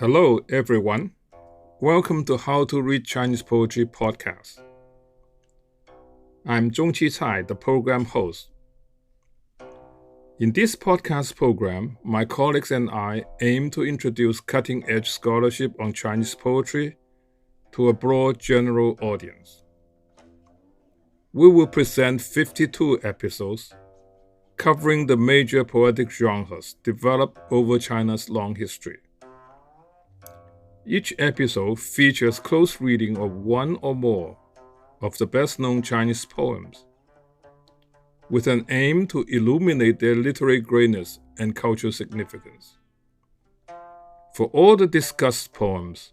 Hello, everyone. Welcome to How to Read Chinese Poetry podcast. I'm Zong-qi, the program host. In this podcast program, my colleagues and I aim to introduce cutting-edge scholarship on Chinese poetry to a broad general audience. We will present 52 episodes covering the major poetic genres developed over China's long history. Each episode features close reading of one or more of the best-known Chinese poems, with an aim to illuminate their literary greatness and cultural significance. For all the discussed poems,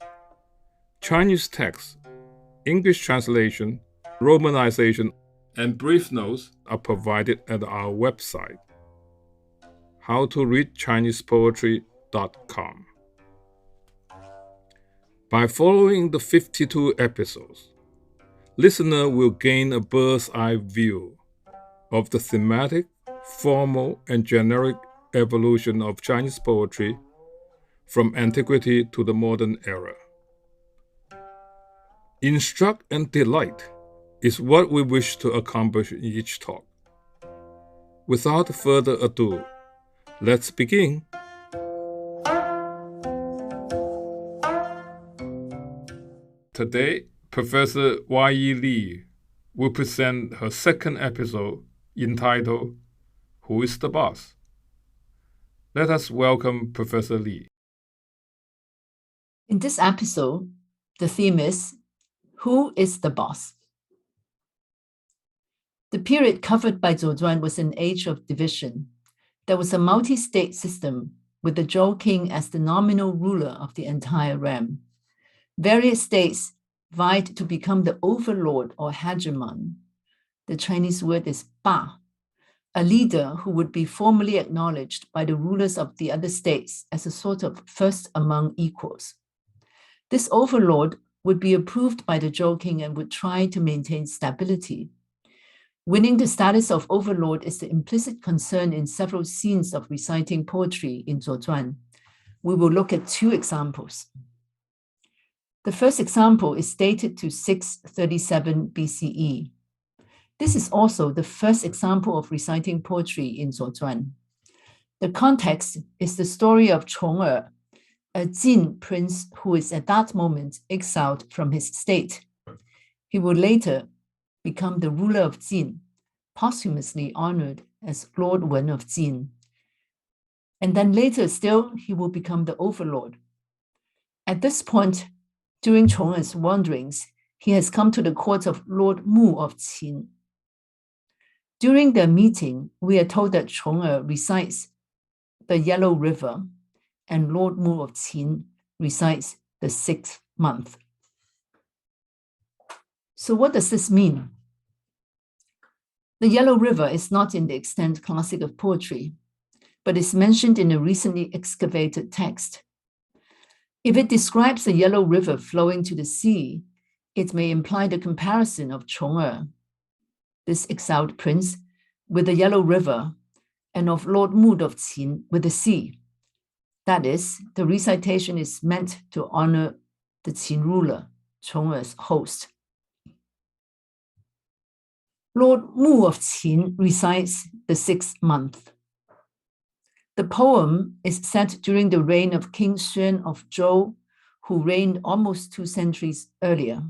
Chinese text, English translation, romanization, and brief notes are provided at our website, howtoreadchinesepoetry.com. By following the 52 episodes, listener will gain a bird's-eye view of the thematic, formal, and generic evolution of Chinese poetry from antiquity to the modern era. Instruct and delight is what we wish to accomplish in each talk. Without further ado, let's begin. Today, Professor Wai-yee will present her second episode entitled Who is the Boss? Let us welcome Professor Li. In this episode, the theme is Who is the Boss? The period covered by Zhuozhuan was an age of division. There was a multi-state system with the Zhou king as the nominal ruler of the entire realm. Various states vied to become the overlord or hegemon. The Chinese word is ba, a leader who would be formally acknowledged by the rulers of the other states as a sort of first among equals. This overlord would be approved by the Zhou king and would try to maintain stability. Winning the status of overlord is the implicit concern in several scenes of reciting poetry in Zhuozhuan. We will look at two examples. The first example is dated to 637 BCE. This is also the first example of reciting poetry in Zhuozhuan. The context is the story of Chong-er, a Jin Prince who is at that moment exiled from his state. He will later become the ruler of Jin, posthumously honored as Lord Wen of Jin. And then later still, he will become the overlord. At this point, during Chong-er's wanderings, he has come to the court of Lord Mu of Qin. During their meeting, we are told that Chong-er recites the Yellow River and Lord Mu of Qin recites the 6th month. So what does this mean? The Yellow River is not in the extant classic of poetry, but is mentioned in a recently excavated text. If it describes the Yellow River flowing to the sea, it may imply the comparison of Chong-er, this exiled prince, with the Yellow River, and of Lord Mu of Qin with the sea. That is, the recitation is meant to honor the Qin ruler, Chong-er's host. Lord Mu of Qin recites the 6th month. The poem is set during the reign of King Xuan of Zhou, who reigned almost 2 centuries earlier.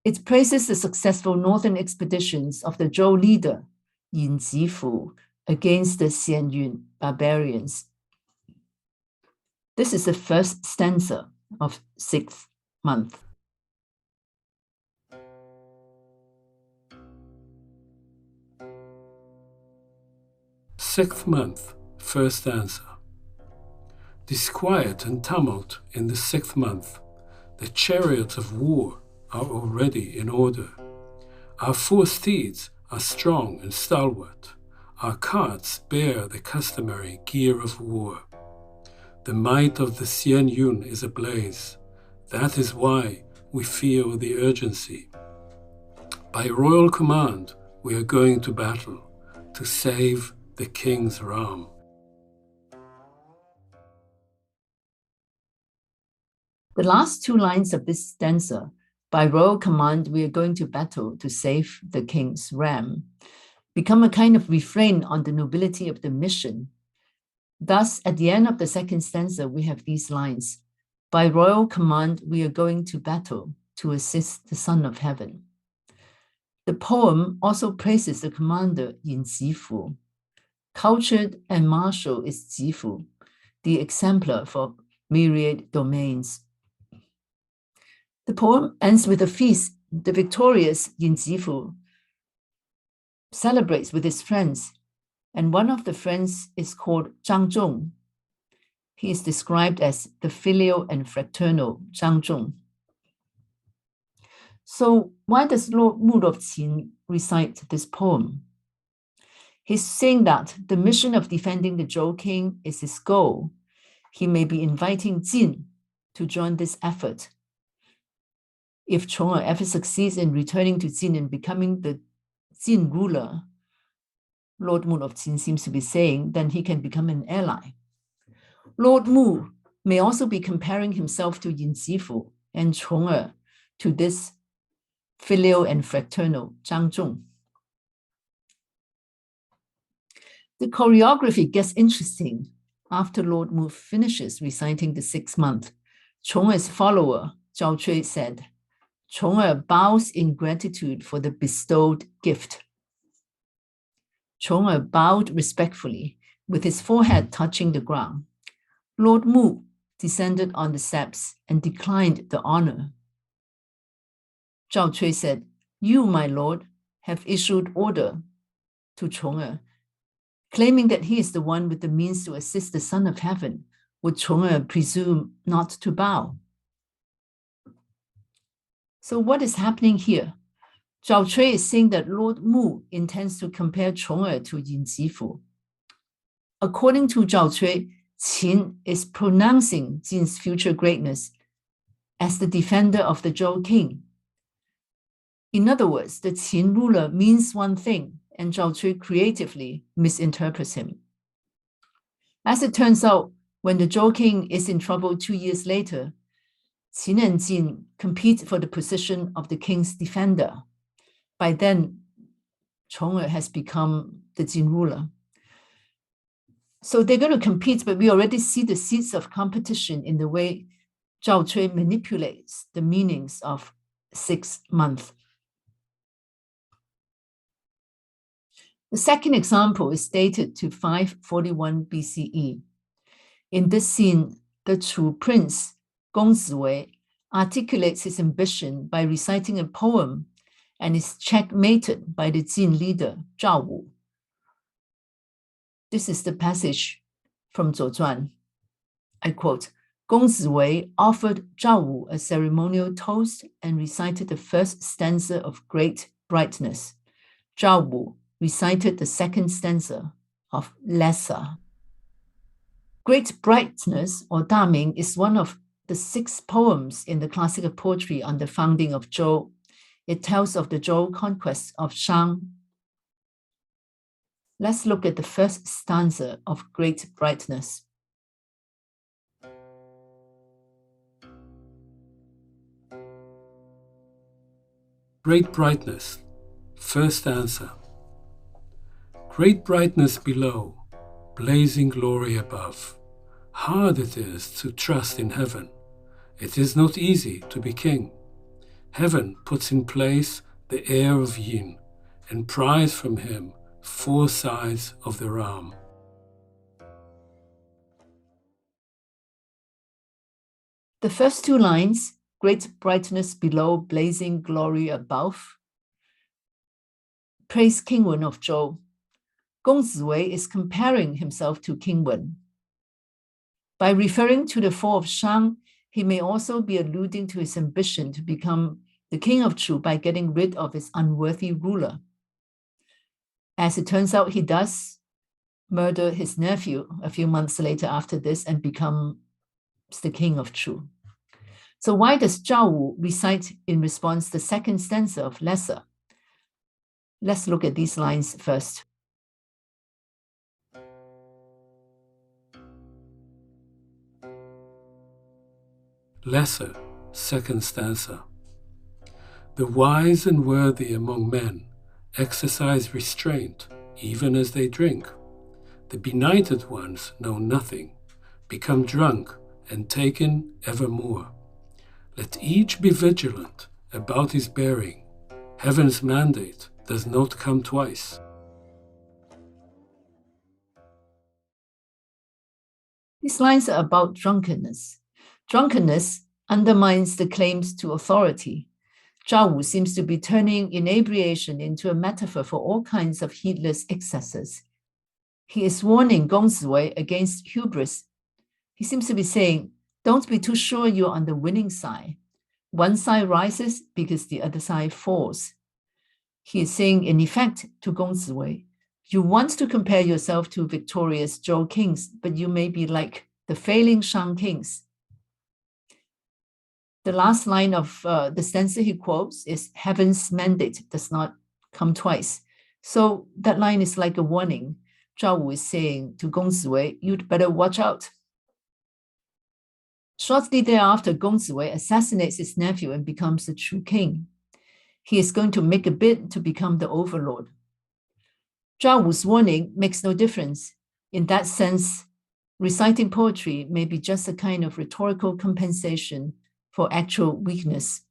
It praises the successful northern expeditions of the Zhou leader, Yin Jifu, against the Xianyun barbarians. This is the first stanza of 6th month. Sixth month, first stanza. Disquiet and tumult in the 6th month. The chariots of war are already in order. Our 4 steeds are strong and stalwart. Our carts bear the customary gear of war. The might of the Xianyun is ablaze. That is why we feel the urgency. By royal command, we are going to battle to save the king's realm. The last two lines of this stanza, by royal command, we are going to battle to save the king's ram, become a kind of refrain on the nobility of the mission. Thus, at the end of the second stanza, we have these lines, by royal command, we are going to battle to assist the Son of Heaven. The poem also praises the commander Yin Zifu. Cultured and martial is Zifu, the exemplar for myriad domains. The poem ends with a feast. The victorious Yin Zifu celebrates with his friends, and one of the friends is called Zhang Zhong. He is described as the filial and fraternal Zhang Zhong. So why does Lord Mu of Qin recite this poem? He's saying that the mission of defending the Zhou king is his goal. He may be inviting Jin to join this effort. If Chong'e ever succeeds in returning to Jin and becoming the Jin ruler, Lord Mu of Qin seems to be saying, then he can become an ally. Lord Mu may also be comparing himself to Yin Zifu and Chong'e to this filial and fraternal Zhang Zhong. The choreography gets interesting after Lord Mu finishes reciting the 6th month. Chong'e's follower, Zhao Cui, said, Chong'e bows in gratitude for the bestowed gift. Chong'e bowed respectfully, with his forehead touching the ground. Lord Mu descended on the steps and declined the honor. Zhao Cui said, You, my lord, have issued order to Chong'e, claiming that he is the one with the means to assist the Son of Heaven. Would Chong'e presume not to bow? So what is happening here? Zhao Cui is saying that Lord Mu intends to compare Chong'e to Yin Zifu. According to Zhao Cui, Qin is pronouncing Jin's future greatness as the defender of the Zhou king. In other words, the Qin ruler means one thing, and Zhao Cui creatively misinterprets him. As it turns out, when the Zhou king is in trouble 2 years later, Qin and Jin compete for the position of the king's defender. By then, Chong'e has become the Jin ruler. So they're going to compete, but we already see the seeds of competition in the way Zhao Cui manipulates the meanings of 6 month. The second example is dated to 541 BCE. In this scene, the Chu prince, Gong Ziwei, articulates his ambition by reciting a poem and is checkmated by the Jin leader, Zhao Wu. This is the passage from Zhuan. I quote, Gong Ziwei offered Zhao Wu a ceremonial toast and recited the first stanza of Great Brightness. Zhao Wu recited the second stanza of Lesser. Great Brightness, or Daming, is one of the 6 poems in the classical poetry on the founding of Zhou. It tells of the Zhou conquest of Shang. Let's look at the first stanza of Great Brightness. Great brightness, first stanza. Great brightness below, blazing glory above. Hard it is to trust in heaven. It is not easy to be king. Heaven puts in place the heir of Yin and pries from him 4 sides of the realm. The first 2 lines, great brightness below, blazing glory above, praise King Wen of Zhou. Gong Ziwei is comparing himself to King Wen. By referring to the fall of Shang, he may also be alluding to his ambition to become the king of Chu by getting rid of his unworthy ruler. As it turns out, he does murder his nephew a few months later after this and becomes the king of Chu. So why does Zhao Wu recite in response the second stanza of Lesser? Let's look at these lines first. lesser, second stanza. The wise and worthy among men exercise restraint even as they drink. The benighted ones know nothing, become drunk and taken evermore. Let each be vigilant about his bearing. Heaven's mandate does not come twice. These lines are about drunkenness. Drunkenness undermines the claims to authority. Zhao Wu seems to be turning inebriation into a metaphor for all kinds of heedless excesses. He is warning Gong Ziwei against hubris. He seems to be saying, don't be too sure you're on the winning side. One side rises because the other side falls. He is saying, in effect, to Gong Ziwei, you want to compare yourself to victorious Zhou kings, but you may be like the failing Shang kings. The last line of the stanza he quotes is, heaven's mandate does not come twice. So that line is like a warning. Zhao Wu is saying to Gong Ziwei, you'd better watch out. Shortly thereafter, Gong Ziwei assassinates his nephew and becomes the true king. He is going to make a bid to become the overlord. Zhao Wu's warning makes no difference. In that sense, reciting poetry may be just a kind of rhetorical compensation for actual weakness.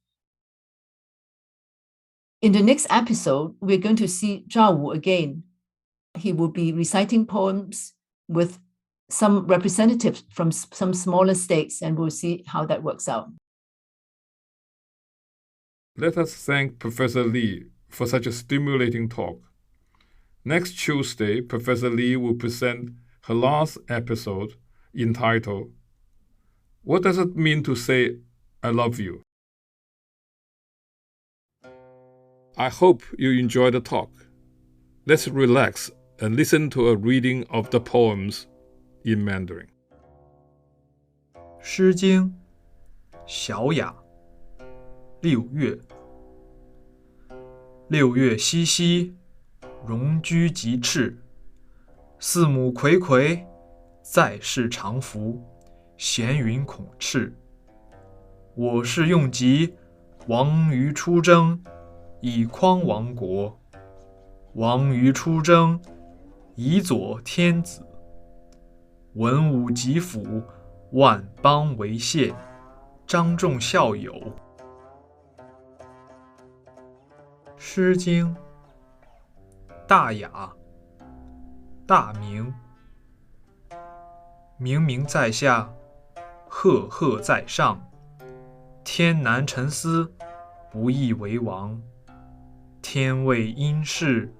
In the next episode, we're going to see Zhao Wu again. He will be reciting poems with some representatives from some smaller states, and we'll see how that works out. Let us thank Professor Li for such a stimulating talk. Next Tuesday, Professor Li will present her last episode entitled, What Does It Mean to Say I Love You? I hope you enjoyed the talk. Let's relax and listen to a reading of the poems in Mandarin. 诗经小雅六月，六月兮兮，戎驹疾驰。四母睽睽，在世常服。闲云恐赤。我是用疾，王于出征，以匡王国。王于出征，以佐天子。文武集辅，万邦为谢。张众校友。诗经大雅大明，明明在下，赫赫在上。天难沉思，不易为王。天位因事，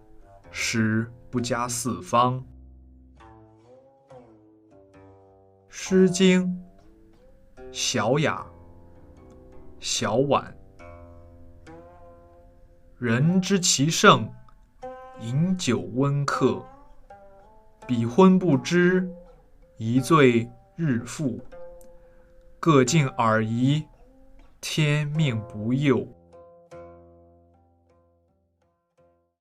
时不加四方。诗经小雅小婉，人知其盛，饮酒温客。彼昏不知，一醉日复。各尽尔夷，天命不佑。